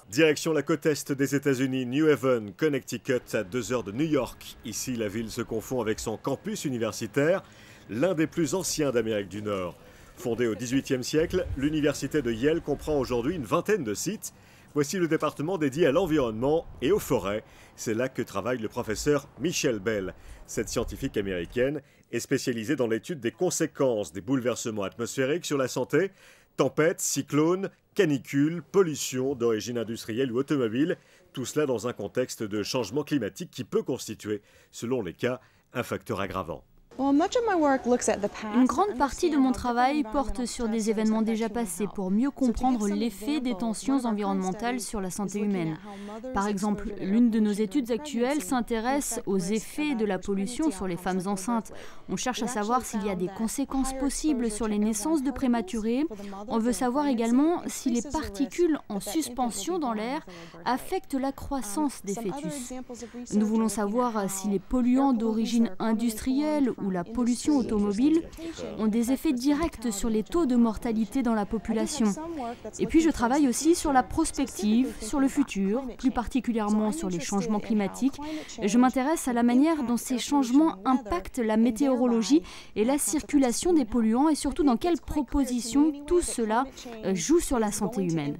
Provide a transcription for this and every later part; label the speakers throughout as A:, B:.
A: Direction la côte est des États-Unis, New Haven, Connecticut, à 2 heures de New York. Ici, la ville se confond avec son campus universitaire, l'un des plus anciens d'Amérique du Nord. Fondée au XVIIIe siècle, l'université de Yale comprend aujourd'hui une vingtaine de sites. Voici le département dédié à l'environnement et aux forêts. C'est là que travaille le professeur Michelle Bell. Cette scientifique américaine est spécialisée dans l'étude des conséquences des bouleversements atmosphériques sur la santé. Tempêtes, cyclones, canicules, pollution d'origine industrielle ou automobile, tout cela dans un contexte de changement climatique qui peut constituer, selon les cas, un facteur aggravant.
B: Une grande partie de mon travail porte sur des événements déjà passés pour mieux comprendre l'effet des tensions environnementales sur la santé humaine. Par exemple, l'une de nos études actuelles s'intéresse aux effets de la pollution sur les femmes enceintes. On cherche à savoir s'il y a des conséquences possibles sur les naissances de prématurés. On veut savoir également si les particules en suspension dans l'air affectent la croissance des fœtus. Nous voulons savoir si les polluants d'origine industrielle ou la pollution automobile ont des effets directs sur les taux de mortalité dans la population. Et puis je travaille aussi sur la prospective, sur le futur, plus particulièrement sur les changements climatiques. Je m'intéresse à la manière dont ces changements impactent la météorologie et la circulation des polluants et surtout dans quelles propositions tout cela joue sur la santé humaine.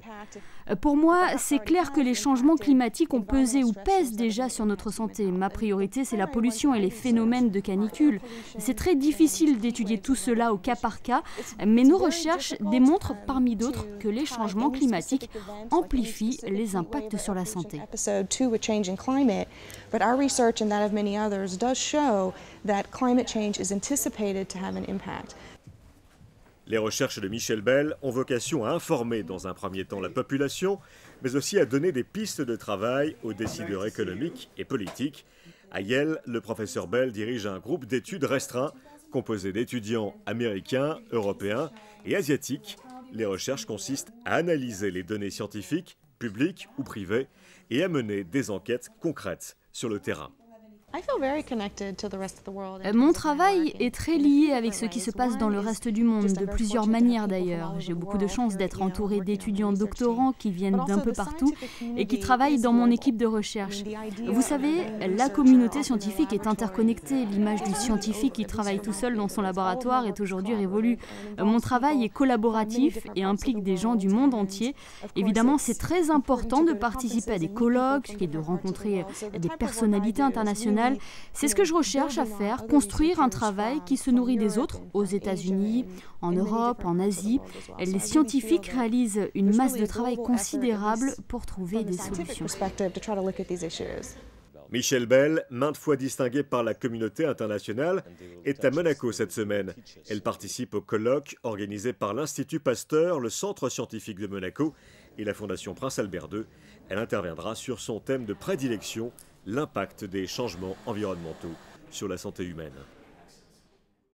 B: Pour moi, c'est clair que les changements climatiques ont pesé ou pèsent déjà sur notre santé. Ma priorité, c'est la pollution et les phénomènes de canicule. C'est très difficile d'étudier tout cela au cas par cas, mais nos recherches démontrent, parmi d'autres, que les changements climatiques amplifient les impacts sur la santé.
A: Les recherches de Michelle Bell ont vocation à informer dans un premier temps la population, mais aussi à donner des pistes de travail aux décideurs économiques et politiques. À Yale, le professeur Bell dirige un groupe d'études restreint, composé d'étudiants américains, européens et asiatiques. Les recherches consistent à analyser les données scientifiques, publiques ou privées, et à mener des enquêtes concrètes sur le terrain.
B: Mon travail est très lié avec ce qui se passe dans le reste du monde, de plusieurs manières d'ailleurs. J'ai beaucoup de chance d'être entourée d'étudiants doctorants qui viennent d'un peu partout et qui travaillent dans mon équipe de recherche. Vous savez, la communauté scientifique est interconnectée. L'image du scientifique qui travaille tout seul dans son laboratoire est aujourd'hui révolue. Mon travail est collaboratif et implique des gens du monde entier. Évidemment, c'est très important de participer à des colloques et de rencontrer des personnalités internationales. C'est ce que je recherche à faire, construire un travail qui se nourrit des autres, aux États-Unis, en Europe, en Asie. Les scientifiques réalisent une masse de travail considérable pour trouver des solutions.
A: Michelle Bell, maintes fois distinguée par la communauté internationale, est à Monaco cette semaine. Elle participe au colloque organisé par l'Institut Pasteur, le centre scientifique de Monaco et la Fondation Prince Albert II. Elle interviendra sur son thème de prédilection, l'impact des changements environnementaux sur la santé humaine.